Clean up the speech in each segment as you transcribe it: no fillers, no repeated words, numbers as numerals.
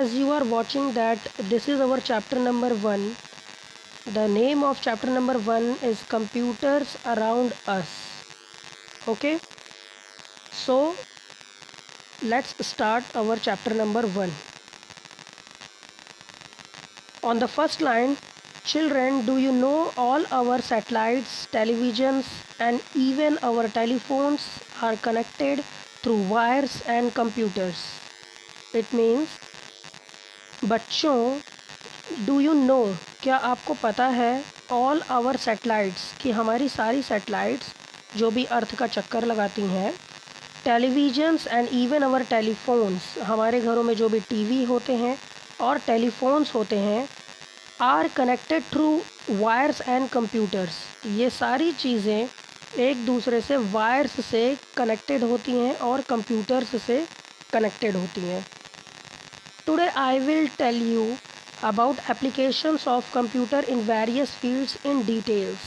As you are watching that, this is our chapter number 1. The name of chapter number 1 is Computers Around Us. Okay, so let's start our chapter number 1. On the first line, children, do you know all our satellites, televisions and even our telephones are connected through wires and computers? It means, बच्चों, do you know, क्या आपको पता है, all our satellites, कि हमारी सारी satellites जो भी अर्थ का चक्कर लगाती हैं, televisions and even our telephones, हमारे घरों में जो भी टीवी होते हैं और टेलीफोन्स होते हैं, are connected through wires and computers, ये सारी चीज़ें एक दूसरे से वायर्स से कनेक्टेड होती हैं और कंप्यूटर्स से कनेक्टेड होती हैं. Today I will tell you about applications of computer in various fields in details.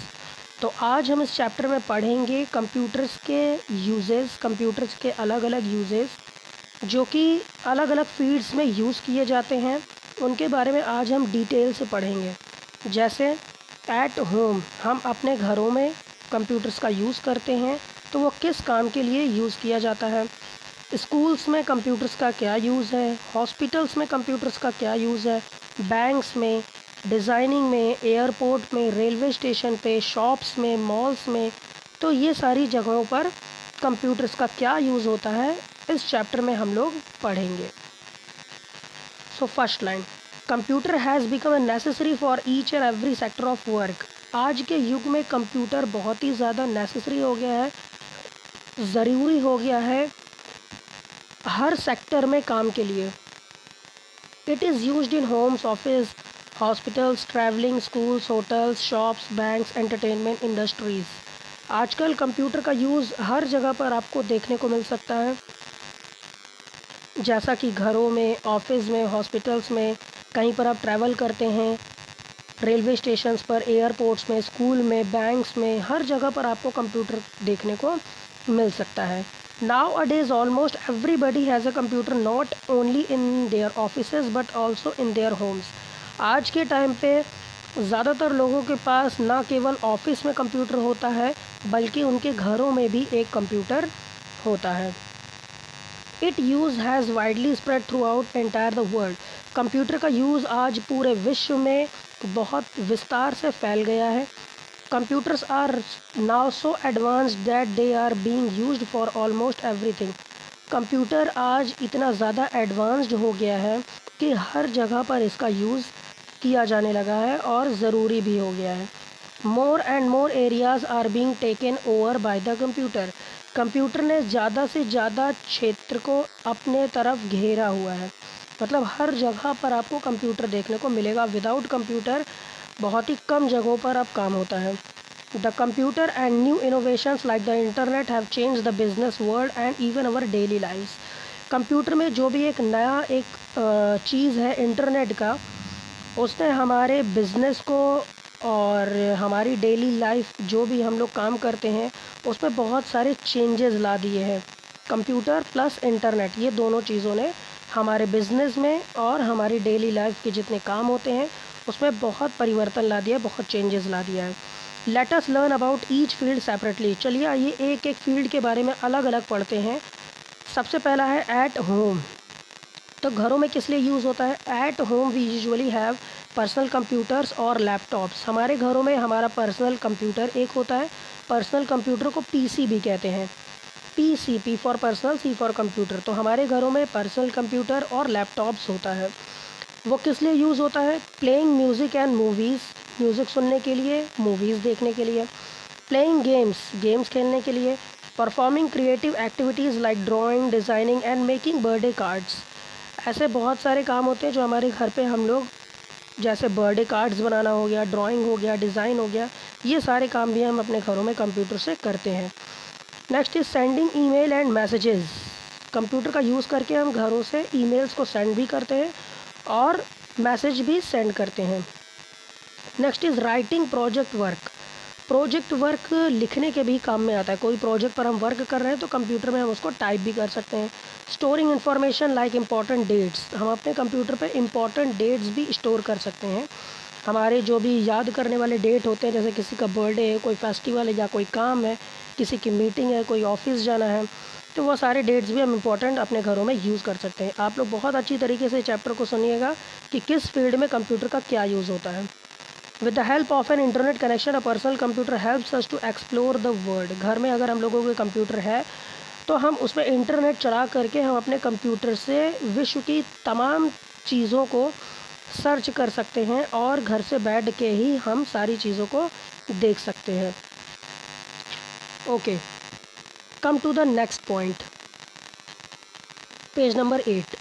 तो आज हम इस चैप्टर में पढ़ेंगे कंप्यूटर्स के यूजेस, कंप्यूटर्स के अलग अलग यूजेस जो कि अलग अलग फील्ड्स में यूज़ किए जाते हैं, उनके बारे में आज हम डिटेल से पढ़ेंगे. जैसे एट होम, हम अपने घरों में कंप्यूटर्स का यूज़ करते हैं, तो वो किस काम के लिए यूज़ किया जाता है. स्कूल्स में कंप्यूटर्स का क्या यूज़ है, हॉस्पिटल्स में कंप्यूटर्स का क्या यूज़ है, बैंक्स में, डिज़ाइनिंग में, एयरपोर्ट में, रेलवे स्टेशन पे, शॉप्स में, मॉल्स में, तो ये सारी जगहों पर कंप्यूटर्स का क्या यूज़ होता है, इस चैप्टर में हम लोग पढ़ेंगे. So first line, computer has become a necessary for each and every sector of work. आज के युग में कंप्यूटर बहुत ही ज़्यादा नेसेसरी हो गया है, ज़रूरी हो गया है हर सेक्टर में काम के लिए. It is used in Holmes, office, hospitals, travelling, schools, hotels, shops, banks, entertainment, industries. आजकल कंप्यूटर का यूज़ हर जगह पर आपको देखने को मिल सकता है, जैसा कि घरों में, ऑफिस में, हॉस्पिटल्स में, कहीं पर आप ट्रैवल करते हैं, रेलवे स्टेशंस पर, एयरपोर्ट्स में, स्कूल में, बैंक्स में, हर जगह पर आपको कंप्यूटर देखने को मिल सकता है. Nowadays almost everybody has a computer, not only in their offices but also in their homes. आज के टाइम पे ज़्यादातर लोगों के पास ना केवल ऑफिस में कंप्यूटर होता है, बल्कि उनके घरों में भी एक कंप्यूटर होता है. It use has widely spread throughout entire the world. Computer का यूज़ आज पूरे विश्व में बहुत विस्तार से फैल गया है. Computers are now so advanced that they are being used for almost everything. Computer आज इतना ज़्यादा एडवांस्ड हो गया है कि हर जगह पर इसका यूज़ किया जाने लगा है और ज़रूरी भी हो गया है. More and more areas are being taken over by the computer. Computer ने ज़्यादा से ज़्यादा क्षेत्र को अपने तरफ घेरा हुआ है. मतलब हर जगह पर आपको कंप्यूटर देखने को मिलेगा. विदाउट कंप्यूटर बहुत ही कम जगहों पर अब काम होता है. The computer and new innovations like the internet have change the business world and even our daily lifes. Computer में जो भी एक नया चीज़ है इंटरनेट का, उसने हमारे बिज़नेस को और हमारी डेली लाइफ जो भी हम लोग काम करते हैं उसमें बहुत सारे चेंजेस ला दिए हैं. कंप्यूटर प्लस इंटरनेट, ये दोनों चीज़ों ने हमारे बिज़नेस में और हमारी डेली लाइफ के जितने काम होते हैं उसमें बहुत परिवर्तन ला दिया, बहुत चेंजेस ला दिया है. Let us learn about each field separately. चलिए आइए एक एक फील्ड के बारे में अलग अलग पढ़ते हैं. सबसे पहला है एट होम. तो घरों में किस लिए यूज़ होता है. At home we usually have personal computers और लैपटॉप्स. हमारे घरों में हमारा पर्सनल कंप्यूटर एक होता है. पर्सनल कंप्यूटर को पीसी भी कहते हैं. PC, P for personal, C for computer. तो हमारे घरों में पर्सनल कंप्यूटर और लैपटॉप्स होता है. वो किस लिए यूज़ होता है. Playing music and movies, music सुनने के लिए, मूवीज़ देखने के लिए. प्लेइंग गेम्स, गेम्स खेलने के लिए. Performing creative activities like drawing, designing and making birthday cards. ऐसे बहुत सारे काम होते हैं जो हमारे घर पे हम लोग, जैसे बर्थडे कार्ड्स बनाना हो गया, ड्राइंग हो गया, डिज़ाइन हो गया, ये सारे काम भी हम अपने घरों में कंप्यूटर से करते हैं. Next is sending email and messages. Computer का यूज़ करके हम घरों से ईमेल्स को सेंड भी करते हैं और मैसेज भी सेंड करते हैं. Next is writing project work. Project work लिखने के भी काम में आता है। कोई प्रोजेक्ट पर हम वर्क कर रहे हैं तो कंप्यूटर में हम उसको टाइप भी कर सकते हैं। Storing information like important dates, हम अपने कंप्यूटर पे इम्पॉर्टेंट डेट्स भी स्टोर कर सकते हैं। हमारे जो भी याद करने वाले डेट होते हैं, जैसे किसी का बर्थडे है, कोई फेस्टिवल है या कोई काम है, किसी की मीटिंग है, कोई ऑफिस जाना है, तो वो सारे डेट्स भी हम इम्पॉर्टेंट अपने घरों में यूज़ कर सकते हैं। आप लोग बहुत अच्छी तरीके से चैप्टर को सुनिएगा कि किस फील्ड में कंप्यूटर का क्या यूज़ होता है। With the help of an internet connection a personal computer helps us to explore the world. घर में अगर हम लोगों के कंप्यूटर है तो हम उसमें इंटरनेट चला करके हम अपने कंप्यूटर से विश्व की तमाम चीज़ों को सर्च कर सकते हैं और घर से बैठ के ही हम सारी चीज़ों को देख सकते हैं। Okay, come to the next point, page number 8।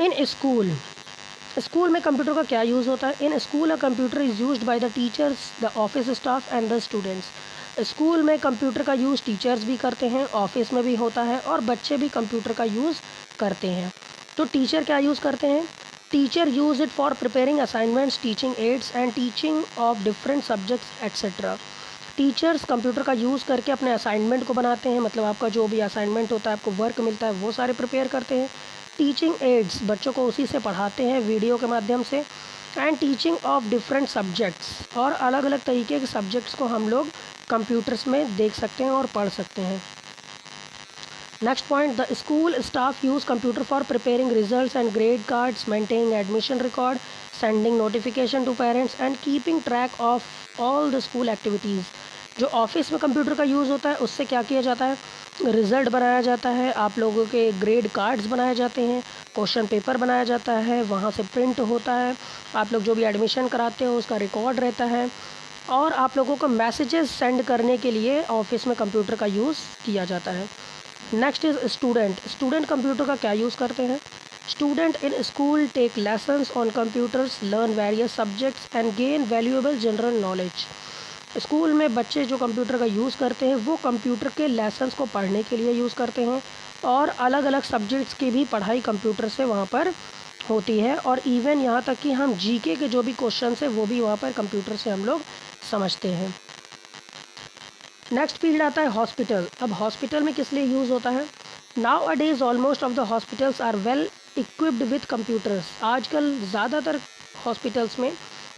In school में कंप्यूटर का क्या यूज़ होता है? In school a computer is used by the teachers, the office staff and the students. School में कंप्यूटर का यूज़ टीचर्स भी करते हैं, ऑफिस में भी होता है और बच्चे भी कंप्यूटर का यूज़ करते हैं। तो टीचर क्या यूज़ करते हैं? Teacher use it for preparing assignments, teaching ads and teaching of different subjects etcetera. Teachers computer का यूज़ करके अपने असाइनमेंट को बनाते हैं, मतलब आपका जो भी असाइनमेंट होता है, आपको वर्क मिलता है, वो सारे प्रिपेयर करते हैं। टीचिंग एड्स, बच्चों को उसी से पढ़ाते हैं वीडियो के माध्यम से। And teaching of different subjects, और अलग अलग तरीके के सब्जेक्ट्स को हम लोग कंप्यूटर्स में देख सकते हैं और पढ़ सकते हैं। Next point, the school staff use computer for preparing results and grade cards, maintaining admission record, sending notification to parents and keeping track of all the school activities. जो ऑफिस में कंप्यूटर का यूज़ होता है उससे क्या किया जाता है? रिज़ल्ट बनाया जाता है, आप लोगों के ग्रेड कार्ड्स बनाए जाते हैं, क्वेश्चन पेपर बनाया जाता है, वहाँ से प्रिंट होता है, आप लोग जो भी एडमिशन कराते हो उसका रिकॉर्ड रहता है, और आप लोगों को मैसेजेस सेंड करने के लिए ऑफिस में कंप्यूटर का यूज़ किया जाता है। नेक्स्ट इज़ स्टूडेंट कंप्यूटर का क्या यूज़ करते हैं? Student in school take lessons on computers, learn various subjects and gain valuable general knowledge. School में बच्चे जो कंप्यूटर का यूज़ करते हैं वो कंप्यूटर के लेसन्स को पढ़ने के लिए यूज़ करते हैं, और अलग अलग सब्जेक्ट्स की भी पढ़ाई कंप्यूटर से वहाँ पर होती है, और इवन यहाँ तक कि हम जीके के जो भी क्वेश्चन है वो भी वहाँ पर कंप्यूटर से हम लोग समझते हैं। नेक्स्ट फील्ड आता है हॉस्पिटल। अब हॉस्पिटल में किस लिए यूज़ होता है? Nowadays almost of the hospitals are well equipped with computers. आजकल ज़्यादातर हॉस्पिटल्स में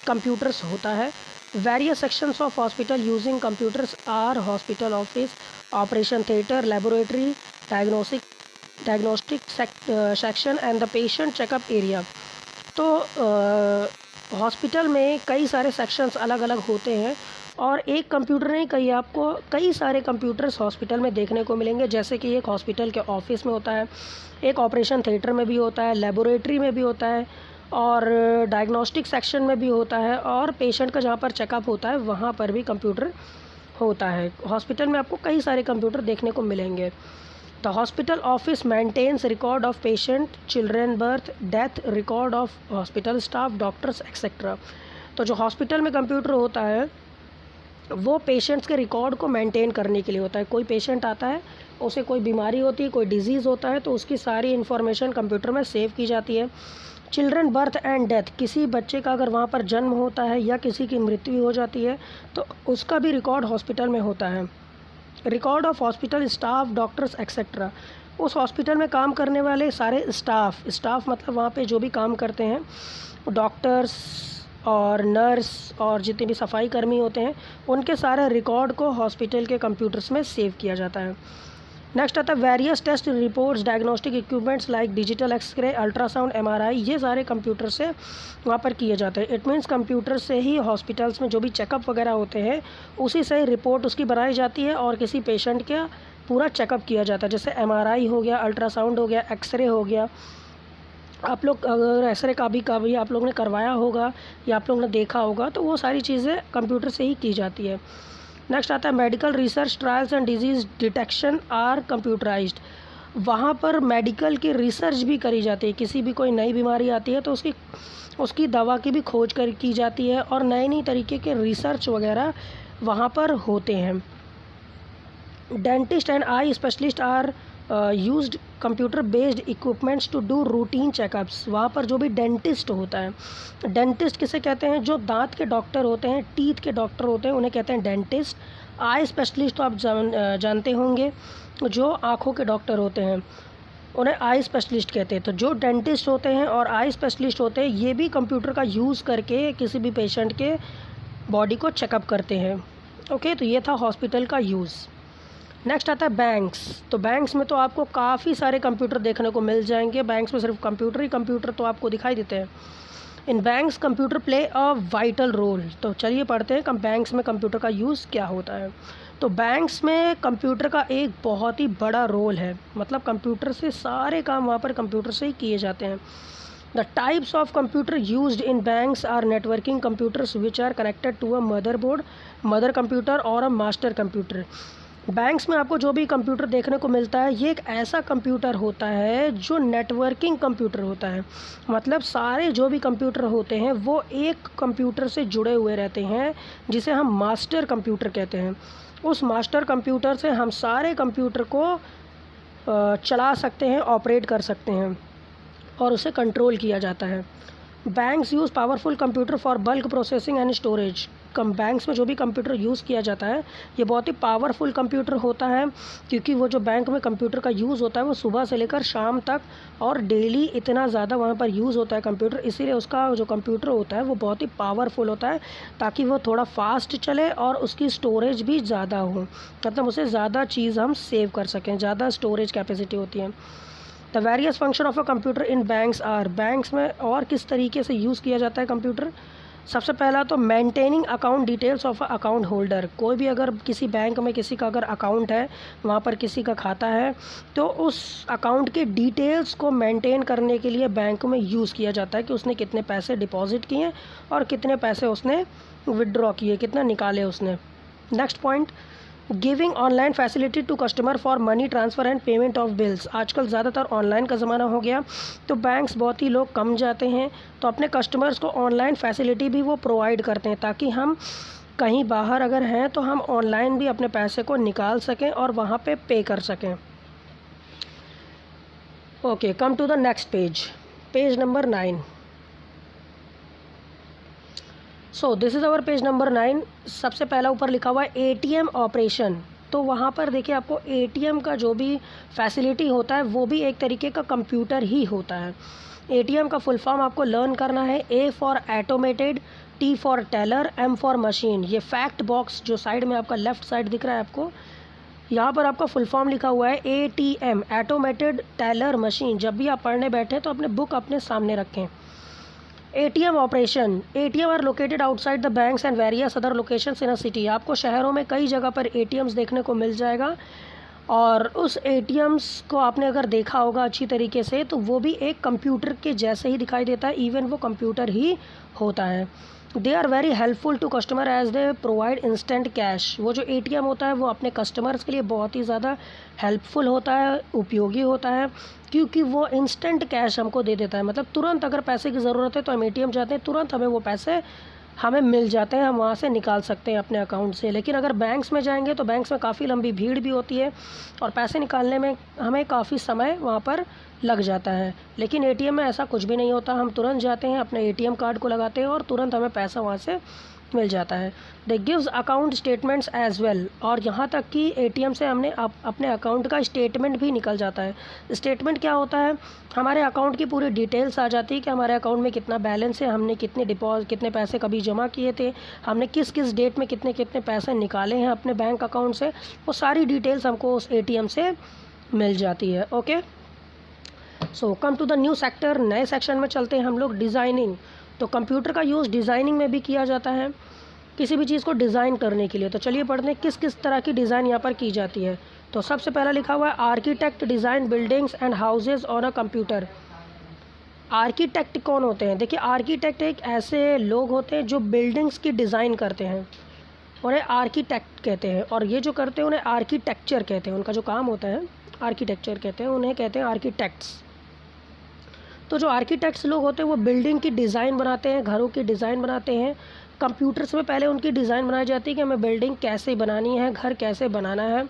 कंप्यूटर्स होता है। Various sections of hospital using computers are hospital office, operation theatre, laboratory, diagnostic section and the patient checkup area. तो hospital में कई सारे sections अलग अलग होते हैं, और एक कंप्यूटर नहीं, आपको कई सारे कंप्यूटर्स हॉस्पिटल में देखने को मिलेंगे। जैसे कि एक हॉस्पिटल के ऑफिस में होता है, एक ऑपरेशन थिएटर में भी होता है, लेबोरेटरी में भी होता है, और डायग्नोस्टिक सेक्शन में भी होता है, और पेशेंट का जहाँ पर चेकअप होता है वहाँ पर भी कंप्यूटर होता है। हॉस्पिटल में आपको कई सारे कंप्यूटर देखने को मिलेंगे। The hospital office maintains record of patient, children birth, death, record of hospital staff, doctors etcetera. तो जो हॉस्पिटल में कंप्यूटर होता है वो पेशेंट्स के रिकॉर्ड को मेंटेन करने के लिए होता है। कोई पेशेंट आता है, उसे कोई बीमारी होती है, कोई डिजीज़ होता है, तो उसकी सारी इन्फॉर्मेशन कंप्यूटर में सेव की जाती है। चिल्ड्रन बर्थ एंड डेथ, किसी बच्चे का अगर वहाँ पर जन्म होता है या किसी की मृत्यु हो जाती है तो उसका भी रिकॉर्ड हॉस्पिटल में होता है। Record of hospital staff, doctors etcetera, उस हॉस्पिटल में काम करने वाले सारे स्टाफ मतलब वहाँ पे जो भी काम करते हैं, डॉक्टर्स और नर्स और जितने भी सफाई कर्मी होते हैं, उनके सारे रिकॉर्ड को हॉस्पिटल के कंप्यूटर्स में सेव किया जाता है। नेक्स्ट आता है various test reports, diagnostic equipments like digital X-ray, ultrasound, MRI, ये सारे कंप्यूटर से वहाँ पर किए जाते हैं। इट मीन्स कंप्यूटर से ही हॉस्पिटल्स में जो भी चेकअप वगैरह होते हैं उसी से रिपोर्ट उसकी बनाई जाती है और किसी पेशेंट का पूरा चेकअप किया जाता है। जैसे एमआरआई हो गया, अल्ट्रासाउंड हो गया, एक्सरे हो गया। आप लोग अगर एक्सरे का भी आप लोग ने करवाया होगा या आप लोग ने देखा होगा, तो वो सारी चीज़ें कंप्यूटर से ही की जाती है। नेक्स्ट आता है medical research, trials and disease detection are computerised. वहाँ पर मेडिकल की रिसर्च भी करी जाती है। किसी भी कोई नई बीमारी आती है तो उसकी दवा की भी खोज की जाती है, और नए नई तरीके के रिसर्च वगैरह वहाँ पर होते हैं। Dentist and eye specialist are used computer based equipments to do routine checkups. वहाँ पर जो भी डेंटिस्ट होता है, डेंटिस्ट किसे कहते हैं, जो दांत के डॉक्टर होते हैं, टीथ के डॉक्टर होते हैं, उन्हें कहते हैं डेंटिस्ट। आई स्पेशलिस्ट तो आप जानते होंगे, जो आँखों के डॉक्टर होते हैं उन्हें आई स्पेशलिस्ट कहते हैं। तो जो डेंटिस्ट होते हैं और आई स्पेशलिस्ट होते हैं, ये भी कंप्यूटर का यूज़ करके किसी भी पेशेंट के बॉडी को चेकअप करते हैं। ओके, तो ये था हॉस्पिटल का यूज़। नेक्स्ट आता है बैंक्स। तो बैंक्स में तो आपको काफ़ी सारे कंप्यूटर देखने को मिल जाएंगे। बैंक्स में सिर्फ कंप्यूटर ही कंप्यूटर तो आपको दिखाई देते हैं। In banks computer play a vital role. तो चलिए पढ़ते हैं बैंक्स में कंप्यूटर का यूज़ क्या होता है। तो बैंक्स में कंप्यूटर का एक बहुत ही बड़ा रोल है, मतलब कंप्यूटर से सारे काम वहाँ पर कंप्यूटर से ही किए जाते हैं। The types of computer used in banks are networking computers which are connected to a motherboard, mother computer और अ मास्टर कंप्यूटर। बैंक्स में आपको जो भी कंप्यूटर देखने को मिलता है, ये एक ऐसा कंप्यूटर होता है जो नेटवर्किंग कंप्यूटर होता है। मतलब सारे जो भी कंप्यूटर होते हैं वो एक कंप्यूटर से जुड़े हुए रहते हैं, जिसे हम मास्टर कंप्यूटर कहते हैं। उस मास्टर कंप्यूटर से हम सारे कंप्यूटर को चला सकते हैं, ऑपरेट कर सकते हैं और उसे कंट्रोल किया जाता है। Banks use powerful computer for bulk processing and storage. Banks में जो भी कंप्यूटर यूज़ किया जाता है, ये बहुत ही पावरफुल कंप्यूटर होता है, क्योंकि वो जो बैंक में कंप्यूटर का यूज़ होता है वो सुबह से लेकर शाम तक और डेली इतना ज़्यादा वहाँ पर यूज़ होता है कंप्यूटर, इसीलिए उसका जो कंप्यूटर होता है वो बहुत ही पावरफुल होता है, ताकि वो थोड़ा फास्ट चले और उसकी स्टोरेज भी ज़्यादा हो, मतलब उसे ज़्यादा चीज़ हम सेव कर सकें, ज़्यादा स्टोरेज कैपेसिटी होती है। The various function of a computer in banks are. Banks में और किस तरीके से यूज़ किया जाता है कंप्यूटर। सबसे पहला तो maintaining account details of account holder. कोई भी अगर किसी बैंक में किसी का अगर अकाउंट है, वहाँ पर किसी का खाता है, तो उस अकाउंट के डिटेल्स को मेंटेन करने के लिए बैंक में यूज़ किया जाता है कि उसने कितने पैसे डिपॉजिट किए और कितने पैसे उसने विड्रॉ किए, कितना निकाले उसने। Next point, giving online facility to customer for money transfer and payment of bills. आजकल ज़्यादातर ऑनलाइन का ज़माना हो गया, तो बैंक्स बहुत ही लोग कम जाते हैं, तो अपने कस्टमर्स को ऑनलाइन फैसिलिटी भी वो प्रोवाइड करते हैं, ताकि हम कहीं बाहर अगर हैं तो हम ऑनलाइन भी अपने पैसे को निकाल सकें और वहाँ पे पे कर सकें। Okay, come to the next page, page number 9। So this is our page number 9। सबसे पहला ऊपर लिखा हुआ है एटीएम ऑपरेशन। तो वहाँ पर देखिए आपको एटीएम का जो भी फैसिलिटी होता है वो भी एक तरीके का कंप्यूटर ही होता है। एटीएम का फुल फॉर्म आपको लर्न करना है। A for automated, T for teller, M for machine. ये फैक्ट बॉक्स जो साइड में आपका लेफ्ट साइड दिख रहा है आपको, यहाँ पर आपका फुल फॉर्म लिखा हुआ है एटीएम, ऑटोमेटेड टेलर मशीन। जब भी आप पढ़ने बैठें तो अपने बुक अपने सामने रखें। ATM operation. ATM are located outside the banks and various other locations in a city. आपको शहरों में कई जगह पर एटीएम्स देखने को मिल जाएगा, और उस एटीएम्स को आपने अगर देखा होगा अच्छी तरीके से, तो वो भी एक कंप्यूटर के जैसे ही दिखाई देता है, इवन वो कंप्यूटर ही होता है। They are very helpful to customer as they provide instant cash. वो जो एटीएम होता है वो अपने कस्टमर्स के लिए बहुत ही ज़्यादा हेल्पफुल होता है, उपयोगी होता है, क्योंकि वो इंस्टेंट कैश हमको दे देता है। मतलब तुरंत अगर पैसे की ज़रूरत है तो हम एटीएम जाते हैं, तुरंत हमें वो पैसे हमें मिल जाते हैं, हम वहाँ से निकाल सकते हैं अपने अकाउंट से। लेकिन अगर बैंक्स में जाएंगे तो बैंक्स में काफ़ी लंबी भीड़ भी होती है और पैसे निकालने में हमें काफ़ी समय वहाँ पर लग जाता है। लेकिन एटीएम में ऐसा कुछ भी नहीं होता, हम तुरंत जाते हैं, अपने एटीएम कार्ड को लगाते हैं और तुरंत हमें पैसा वहाँ से मिल जाता है। They gives account statements as well. और यहाँ तक कि एटीएम से हमने अपने अकाउंट का स्टेटमेंट भी निकल जाता है। स्टेटमेंट क्या होता है, हमारे अकाउंट की पूरी डिटेल्स आ जाती है कि हमारे अकाउंट में कितना बैलेंस है, हमने कितने पैसे कभी जमा किए थे, हमने किस किस डेट में कितने कितने पैसे निकाले हैं अपने बैंक अकाउंट से, वो सारी डिटेल्स हमको उस एटीएम से मिल जाती है। Okay, so come to the new sector. नए सेक्शन में चलते हैं हम लोग, डिज़ाइनिंग। तो कंप्यूटर का यूज़ डिज़ाइनिंग में भी किया जाता है, किसी भी चीज़ को डिज़ाइन करने के लिए। तो चलिए पढ़ते हैं किस किस तरह की डिज़ाइन यहाँ पर की जाती है। तो सबसे पहला लिखा हुआ है architect design buildings and houses on a computer. Architect कौन होते हैं? देखिए, आर्किटेक्ट एक ऐसे लोग होते हैं जो बिल्डिंग्स की डिज़ाइन करते हैं, उन्हें आर्किटेक्ट कहते हैं। और ये जो करते हैं उन्हें आर्किटेक्चर कहते हैं, उनका जो काम होता है आर्किटेक्चर कहते हैं, उन्हें कहते हैं आर्किटेक्ट्स। तो जो आर्किटेक्ट्स लोग होते हैं वो बिल्डिंग की डिज़ाइन बनाते हैं, घरों की डिज़ाइन बनाते हैं। कंप्यूटर्स में पहले उनकी डिज़ाइन बनाई जाती है कि हमें बिल्डिंग कैसे बनानी है, घर कैसे बनाना है,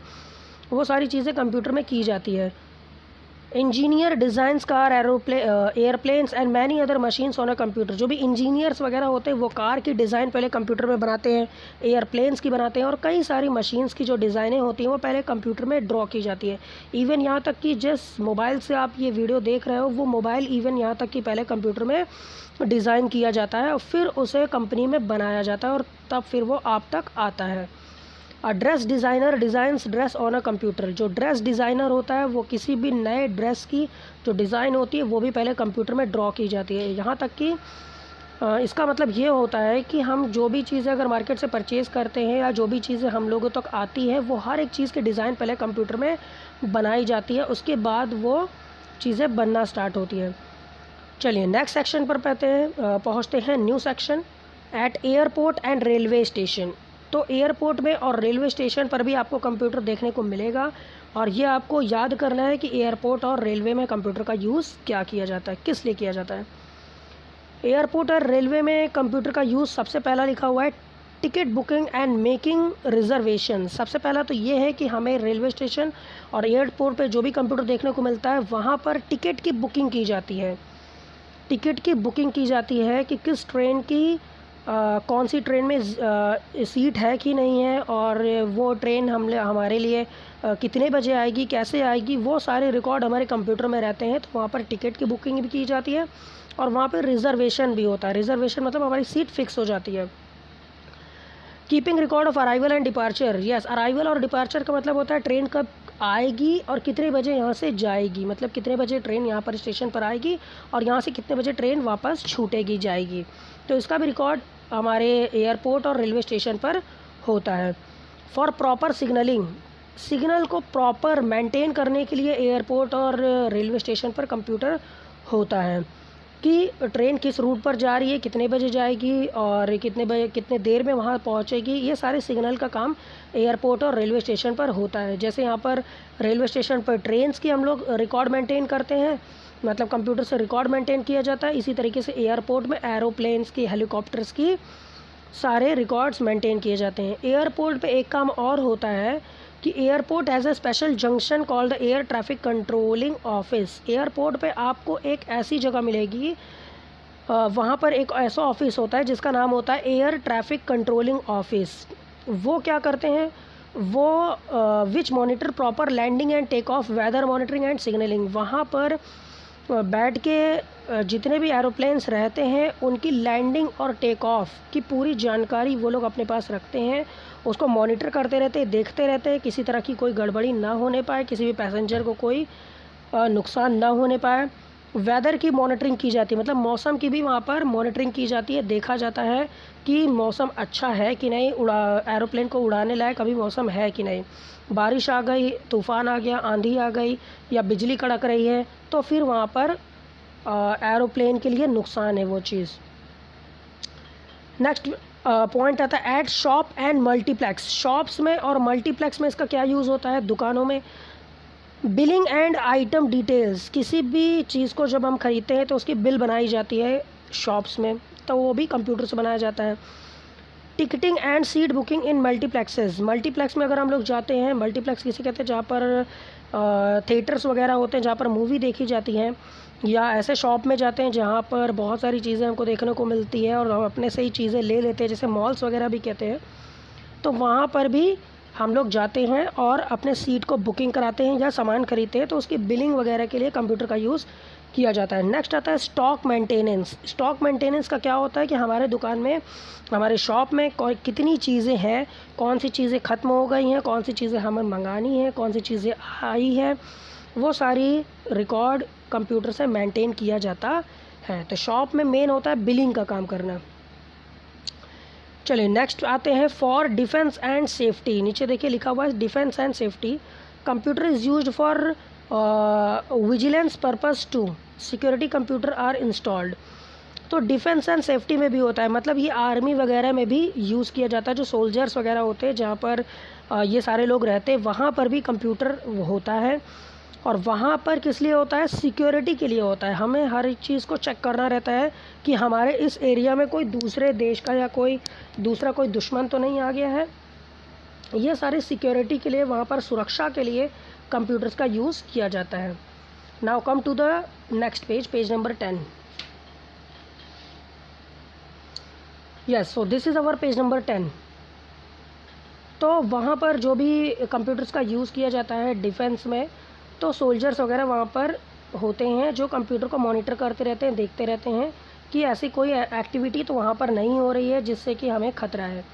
वो सारी चीज़ें कंप्यूटर में की जाती है। Engineer designs car airplanes and many other machines on a computer. जो भी इंजीनियर्स वगैरह होते हैं वो कार की डिज़ाइन पहले कंप्यूटर में बनाते हैं, एयरप्लेन्स की बनाते हैं, और कई सारी मशीन्स की जो डिज़ाइनें होती हैं वो पहले कंप्यूटर में ड्रॉ की जाती है। इवन यहाँ तक कि जिस मोबाइल से आप ये वीडियो देख रहे हो वो मोबाइल इवन यहाँ तक कि पहले कंप्यूटर में डिज़ाइन किया जाता है और फिर उसे कंपनी में बनाया जाता है और तब फिर वो आप तक आता है। Dress designer designs dress on a computer. जो ड्रेस डिज़ाइनर होता है वो किसी भी नए ड्रेस की जो डिज़ाइन होती है वो भी पहले कंप्यूटर में ड्रॉ की जाती है। यहाँ तक कि इसका मतलब ये होता है कि हम जो भी चीज़ें अगर मार्केट से परचेज़ करते हैं या जो भी चीज़ें हम लोगों तक आती है वो हर एक चीज़ की डिज़ाइन पहले कंप्यूटर में बनाई जाती है, उसके बाद वो चीज़ें बनना स्टार्ट होती है। चलिए नेक्स्ट सेक्शन पर पहुँचते हैं। New section eight airport and railway station. तो एयरपोर्ट में और रेलवे स्टेशन पर भी आपको कंप्यूटर देखने को मिलेगा और ये आपको याद करना है कि एयरपोर्ट और रेलवे में कंप्यूटर का यूज़ क्या किया जाता है, किस लिए किया जाता है। एयरपोर्ट और रेलवे में कंप्यूटर का यूज़ सबसे पहला लिखा हुआ है ticket booking and making reservation. सबसे पहला तो ये है कि हमें रेलवे स्टेशन और एयरपोर्ट पे जो भी कंप्यूटर देखने को मिलता है वहाँ पर टिकट की बुकिंग की जाती है। टिकट की बुकिंग की जाती है कि किस ट्रेन की कौन सी ट्रेन में सीट है कि नहीं है और वो ट्रेन हमारे लिए कितने बजे आएगी, कैसे आएगी, वो सारे रिकॉर्ड हमारे कंप्यूटर में रहते हैं। तो वहाँ पर टिकट की बुकिंग भी की जाती है और वहाँ पर रिजर्वेशन भी होता है। रिजर्वेशन मतलब हमारी सीट फिक्स हो जाती है। Keeping record of arrival and departure. Yes, arrival और डिपार्चर का मतलब होता है ट्रेन कब आएगी और कितने बजे यहाँ से जाएगी, मतलब कितने बजे ट्रेन यहाँ पर स्टेशन पर आएगी और यहाँ से कितने बजे ट्रेन वापस छूटेगी जाएगी। तो इसका भी रिकॉर्ड हमारे एयरपोर्ट और रेलवे स्टेशन पर होता है। फॉर प्रॉपर सिग्नलिंग, सिग्नल को प्रॉपर मेंटेन करने के लिए एयरपोर्ट और रेलवे स्टेशन पर कंप्यूटर होता है कि ट्रेन किस रूट पर जा रही है, कितने बजे जाएगी और कितने देर में वहाँ पहुँचेगी। ये सारे सिग्नल का काम एयरपोर्ट और रेलवे स्टेशन पर होता है। जैसे यहाँ पर रेलवे स्टेशन पर ट्रेन्स की हम लोग रिकॉर्ड मेंटेन करते हैं, मतलब कंप्यूटर से रिकॉर्ड मेंटेन किया जाता है, इसी तरीके से एयरपोर्ट में एरोप्लेन्स की, हेलीकॉप्टर्स की सारे रिकॉर्ड्स मेंटेन किए जाते हैं। एयरपोर्ट पे एक काम और होता है कि airport has a special junction called the air traffic controlling office. Airport पे आपको एक ऐसी जगह मिलेगी, वहाँ पर एक ऐसा ऑफिस होता है जिसका नाम होता है एयर ट्रैफिक कंट्रोलिंग ऑफिस। वो क्या करते हैं, वो which monitor proper landing and take off, weather monitoring and signalling. वहाँ पर बैठ के जितने भी एरोप्लेन्स रहते हैं उनकी लैंडिंग और टेक ऑफ की पूरी जानकारी वो लोग अपने पास रखते हैं, उसको मॉनिटर करते रहते हैं, देखते रहते हैं, किसी तरह की कोई गड़बड़ी ना होने पाए, किसी भी पैसेंजर को कोई नुकसान ना होने पाए। वेदर की मॉनिटरिंग की जाती है, मतलब मौसम की भी वहाँ पर मॉनिटरिंग की जाती है, देखा जाता है कि मौसम अच्छा है कि नहीं, एरोप्लेन को उड़ाने लायक अभी मौसम है कि नहीं। बारिश आ गई, तूफ़ान आ गया, आंधी आ गई या बिजली कड़क रही है तो फिर वहाँ पर एरोप्लेन के लिए नुकसान है वो चीज़। नेक्स्ट पॉइंट आता है eight shop and multiplex. Shops में और मल्टीप्लेक्स में इसका क्या यूज़ होता है, दुकानों में। बिलिंग एंड आइटम डिटेल्स, किसी भी चीज़ को जब हम ख़रीदते हैं तो उसकी बिल बनाई जाती है शॉप्स में, तो वो भी कंप्यूटर से बनाया जाता है। Ticketing and seat booking in multiplexes. Multiplex में अगर हम लोग जाते हैं, मल्टीप्लेक्स किसे कहते हैं, जहाँ पर थिएटर्स वगैरह होते हैं, जहाँ पर मूवी देखी जाती हैं, या ऐसे शॉप में जाते हैं जहाँ पर बहुत सारी चीज़ें हमको देखने को मिलती है और हम अपने से ही चीज़ें ले लेते हैं, जैसे मॉल्स वगैरह भी कहते हैं। तो वहाँ पर भी हम लोग जाते हैं और अपने सीट को बुकिंग कराते हैं या सामान खरीदते हैं, तो उसकी बिलिंग वगैरह के लिए कंप्यूटर का यूज़ किया जाता है। नेक्स्ट आता है स्टॉक मेंटेनेंस। स्टॉक मेंटेनेंस का क्या होता है कि हमारे दुकान में, हमारे शॉप में कितनी चीज़ें हैं, कौन सी चीज़ें ख़त्म हो गई हैं, कौन सी चीज़ें हमें मंगानी है, कौन सी चीज़ें आई है, वो सारी रिकॉर्ड कंप्यूटर से मेंटेन किया जाता है। तो शॉप में मेन होता है बिलिंग का काम करना। चलिए नेक्स्ट आते हैं फॉर डिफेंस एंड सेफ्टी। नीचे देखिए लिखा हुआ है defence and safety. Computer is used for vigilance purpose too, security computer are installed. तो डिफेंस एंड सेफ्टी में भी होता है, मतलब ये आर्मी वगैरह में भी यूज़ किया जाता है। जो सोल्जर्स वगैरह होते हैं, जहाँ पर ये सारे लोग रहते हैं, वहाँ पर भी कंप्यूटर होता है। और वहाँ पर किस लिए होता है, सिक्योरिटी के लिए होता है। हमें हर एक चीज़ को चेक करना रहता है कि हमारे इस एरिया में कोई दूसरे देश का या कोई दूसरा कोई दुश्मन तो नहीं आ गया है। ये सारी सिक्योरिटी के लिए, वहाँ पर सुरक्षा के लिए कंप्यूटर्स का यूज़ किया जाता है। Now come to the next page, page number 10. Yes, so this is our page number 10. तो वहाँ पर जो भी कंप्यूटर्स का यूज़ किया जाता है डिफेंस में, तो सोल्जर्स वगैरह वहाँ पर होते हैं जो कंप्यूटर को मॉनिटर करते रहते हैं, देखते रहते हैं कि ऐसी कोई एक्टिविटी तो वहाँ पर नहीं हो रही है जिससे कि हमें खतरा है.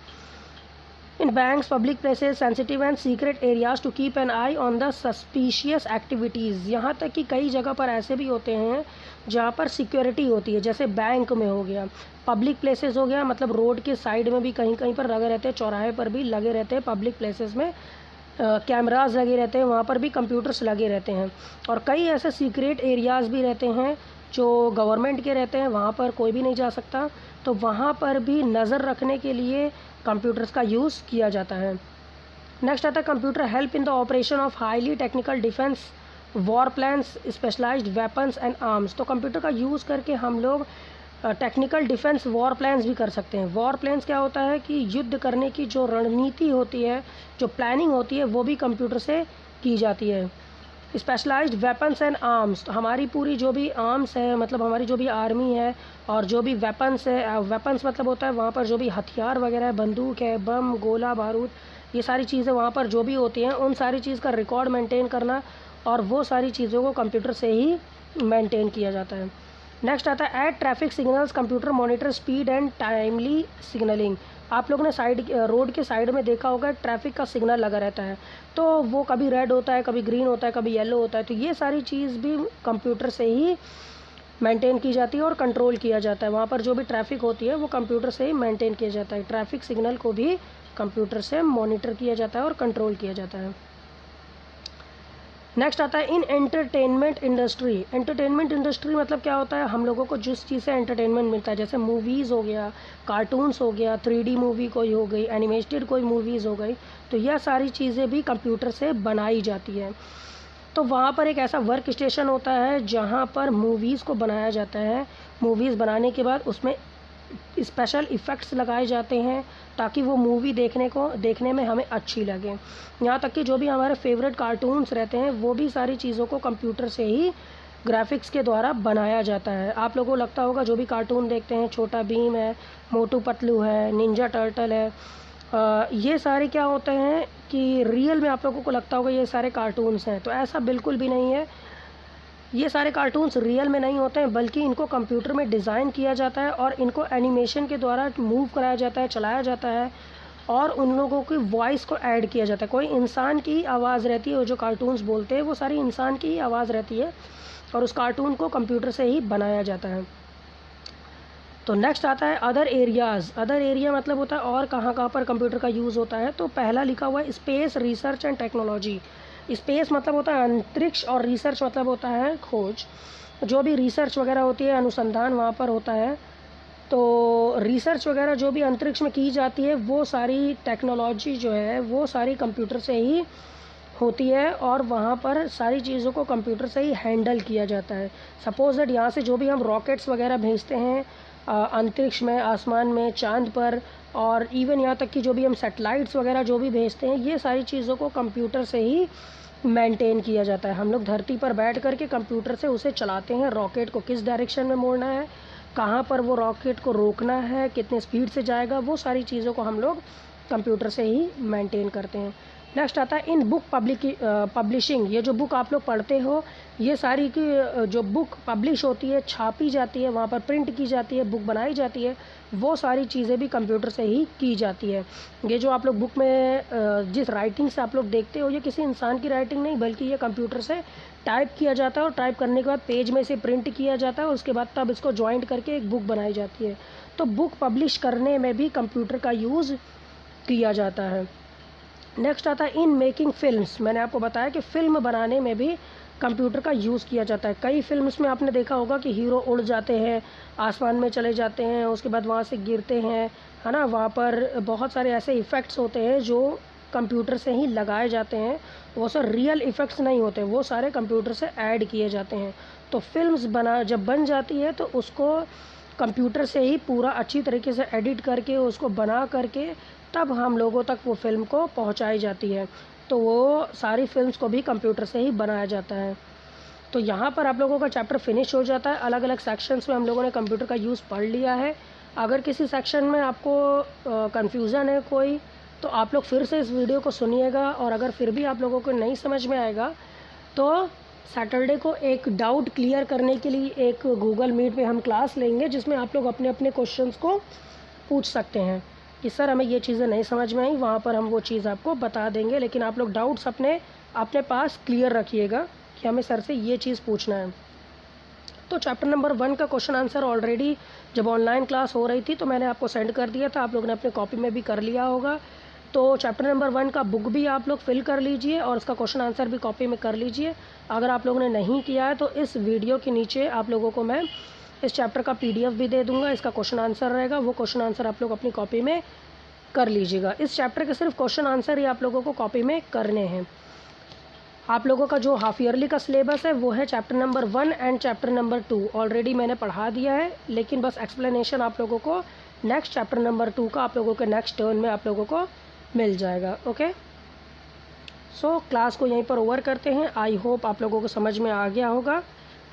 In banks, public places, sensitive and secret areas to keep an eye on the suspicious activities. यहाँ तक कि कई जगह पर ऐसे भी होते हैं जहाँ पर सिक्योरिटी होती है, जैसे बैंक में हो गया, पब्लिक प्लेसेस हो गया, मतलब रोड के साइड में भी कहीं कहीं पर लगे रहते हैं, चौराहे पर भी लगे रहते हैं, पब्लिक प्लेसेस में कैमराज लगे रहते हैं, वहाँ पर भी कंप्यूटर्स लगे रहते हैं. और कई ऐसे सीक्रेट एरियाज़ भी रहते हैं जो गवर्नमेंट के रहते हैं, वहाँ पर कोई भी नहीं जा सकता, तो वहाँ पर भी नज़र रखने के लिए कंप्यूटर्स का यूज़ किया जाता है. नेक्स्ट आता है computer help in the operation of highly technical defence, war plans, specialised weapons and arms. तो कंप्यूटर का यूज़ करके हम लोग टेक्निकल डिफेंस, वॉर प्लान्स भी कर सकते हैं. वॉर प्लान्स क्या होता है कि युद्ध करने की जो रणनीति होती है, जो प्लानिंग होती है, वो भी कंप्यूटर से की जाती है. स्पेशलाइज्ड वेपन्स एंड आर्म्स, तो हमारी पूरी जो भी आर्म्स है, मतलब हमारी जो भी आर्मी है, और जो भी वेपन्स है, वेपन्स मतलब होता है वहाँ पर जो भी हथियार वगैरह है, बंदूक है, बम, गोला बारूद, ये सारी चीज़ें वहाँ पर जो भी होती हैं, उन सारी चीज़ का रिकॉर्ड मेंटेन करना, और वो सारी चीज़ों को कंप्यूटर से ही मेंटेन किया जाता है. नेक्स्ट आता है at traffic signals, computer monitor speed and timely signalling. आप लोगों ने रोड के साइड में देखा होगा ट्रैफिक का सिग्नल लगा रहता है, तो वो कभी रेड होता है, कभी ग्रीन होता है, कभी येलो होता है, तो ये सारी चीज़ भी कंप्यूटर से ही मेंटेन की जाती है और कंट्रोल किया जाता है. वहाँ पर जो भी ट्रैफिक होती है वो कंप्यूटर से ही मेंटेन किया जाता है. ट्रैफिक सिग्नल को भी कंप्यूटर से मॉनिटर किया जाता है और कंट्रोल किया जाता है. नेक्स्ट आता है इन एंटरटेनमेंट इंडस्ट्री. एंटरटेनमेंट इंडस्ट्री मतलब क्या होता है, हम लोगों को जिस चीज़ से एंटरटेनमेंट मिलता है, जैसे मूवीज़ हो गया, कार्टून्स हो गया, 3D मूवी कोई हो गई, एनिमेटेड कोई मूवीज़ हो गई, तो यह सारी चीज़ें भी कंप्यूटर से बनाई जाती है. तो वहाँ पर एक ऐसा वर्क स्टेशन होता है जहाँ पर मूवीज़ को बनाया जाता है. मूवीज़ बनाने के बाद उसमें स्पेशल इफ़ेक्ट्स लगाए जाते हैं ताकि वो मूवी देखने में हमें अच्छी लगे. यहाँ तक कि जो भी हमारे फेवरेट कार्टून्स रहते हैं वो भी सारी चीज़ों को कंप्यूटर से ही ग्राफिक्स के द्वारा बनाया जाता है. आप लोगों को लगता होगा जो भी कार्टून देखते हैं, छोटा भीम है, मोटू पतलू है, निंजा टर्टल है, ये सारे क्या होते हैं कि रियल में आप लोगों को लगता होगा ये सारे कार्टून्स हैं, तो ऐसा बिल्कुल भी नहीं है. ये सारे कार्टून्स रियल में नहीं होते हैं, बल्कि इनको कंप्यूटर में डिज़ाइन किया जाता है और इनको एनिमेशन के द्वारा मूव कराया जाता है, चलाया जाता है, और उन लोगों की वॉइस को ऐड किया जाता है. कोई इंसान की आवाज़ रहती है, वो जो कार्टून्स बोलते हैं वो सारी इंसान की ही आवाज़ रहती है, और उस कार्टून को कंप्यूटर से ही बनाया जाता है. तो नेक्स्ट आता है अदर एरियाज़. अदर एरिया मतलब होता है और कहाँ कहाँ पर कंप्यूटर का यूज़ होता है. तो पहला लिखा हुआ है space research and technology. Space मतलब होता है अंतरिक्ष, और रिसर्च मतलब होता है खोज. जो भी रिसर्च वगैरह होती है, अनुसंधान वहाँ पर होता है. तो रिसर्च वगैरह जो भी अंतरिक्ष में की जाती है, वो सारी टेक्नोलॉजी जो है वो सारी कंप्यूटर से ही होती है, और वहाँ पर सारी चीज़ों को कंप्यूटर से ही हैंडल किया जाता है. सपोज दैट यहाँ से जो भी हम रॉकेट्स वगैरह भेजते हैं अंतरिक्ष में, आसमान में, चांद पर, और इवन यहाँ तक कि जो भी हम सैटेलाइट्स वगैरह जो भी भेजते हैं, ये सारी चीज़ों को कंप्यूटर से ही मेंटेन किया जाता है. हम लोग धरती पर बैठ कर के कंप्यूटर से उसे चलाते हैं. रॉकेट को किस डायरेक्शन में मोड़ना है, कहाँ पर वो रॉकेट को रोकना है, कितने स्पीड से जाएगा, वो सारी चीज़ों को हम लोग कंप्यूटर से ही मेंटेन करते हैं. नेक्स्ट आता है इन बुक पब्लिशिंग. ये जो बुक आप लोग पढ़ते हो, ये सारी की जो बुक पब्लिश होती है, छापी जाती है, वहाँ पर प्रिंट की जाती है, बुक बनाई जाती है, वो सारी चीज़ें भी कंप्यूटर से ही की जाती है. ये जो आप लोग बुक में जिस राइटिंग से आप लोग देखते हो, ये किसी इंसान की राइटिंग नहीं, बल्कि ये कंप्यूटर से टाइप किया जाता है, और टाइप करने के बाद पेज में से प्रिंट किया जाता है, और उसके बाद तब इसको जॉइंट करके एक बुक बनाई जाती है. तो बुक पब्लिश करने में भी कंप्यूटर का यूज़ किया जाता है. नेक्स्ट आता है इन मेकिंग फिल्म्स. मैंने आपको बताया कि फ़िल्म बनाने में भी कंप्यूटर का यूज़ किया जाता है. कई फिल्म्स में आपने देखा होगा कि हीरो उड़ जाते हैं, आसमान में चले जाते हैं, उसके बाद वहाँ से गिरते हैं, है ना. वहाँ पर बहुत सारे ऐसे इफ़ेक्ट्स होते हैं जो कंप्यूटर से ही लगाए जाते हैं. वो सब रियल इफ़ेक्ट्स नहीं होते, वो सारे कंप्यूटर से ऐड किए जाते हैं. तो फिल्म्स जब बन जाती है तो उसको कंप्यूटर से ही पूरा अच्छी तरीके से एडिट करके, उसको बना करके, तब हम लोगों तक वो फ़िल्म को पहुंचाई जाती है. तो वो सारी फिल्म्स को भी कंप्यूटर से ही बनाया जाता है. तो यहाँ पर आप लोगों का चैप्टर फिनिश हो जाता है। अलग अलग सेक्शंस में हम लोगों ने कंप्यूटर का यूज़ पढ़ लिया है। अगर किसी सेक्शन में आपको कन्फ्यूज़न है कोई, तो आप लोग फिर से इस वीडियो को सुनिएगा, और अगर फिर भी आप लोगों को नहीं समझ में आएगा तो सैटरडे को एक डाउट क्लियर करने के लिए एक गूगल मीट में हम क्लास लेंगे, जिसमें आप लोग अपने अपने क्वेश्चंस को पूछ सकते हैं कि सर हमें ये चीज़ें नहीं समझ में आई। वहाँ पर हम वो चीज़ आपको बता देंगे, लेकिन आप लोग डाउट्स अपने अपने पास क्लियर रखिएगा कि हमें सर से ये चीज़ पूछना है। तो चैप्टर नंबर 1 का क्वेश्चन आंसर ऑलरेडी जब ऑनलाइन क्लास हो रही थी तो मैंने आपको सेंड कर दिया था, आप लोगों ने अपने कॉपी में भी कर लिया होगा। तो चैप्टर नंबर 1 का बुक भी आप लोग फिल कर लीजिए और उसका क्वेश्चन आंसर भी कॉपी में कर लीजिए। अगर आप लोगों ने नहीं किया है तो इस वीडियो के नीचे आप लोगों को मैं इस चैप्टर का PDF भी दे दूंगा, इसका क्वेश्चन आंसर रहेगा, वो क्वेश्चन आंसर आप लोग अपनी कॉपी में कर लीजिएगा। इस चैप्टर के सिर्फ क्वेश्चन आंसर ही आप लोगों को कॉपी में करने हैं। आप लोगों का जो हाफ ईयरली का सिलेबस है वो है chapter number 1 and chapter number 2 already मैंने पढ़ा दिया है, लेकिन बस एक्सप्लेनेशन आप लोगों को नेक्स्ट चैप्टर नंबर 2 का आप लोगों के नेक्स्ट टर्न में आप लोगों को मिल जाएगा। ओके, सो क्लास को यहीं पर ओवर करते हैं। आई होप आप लोगों को समझ में आ गया होगा।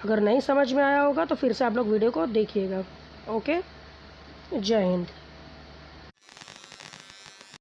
अगर नहीं समझ में आया होगा तो फिर से आप लोग वीडियो को देखिएगा। ओके, जय हिंद।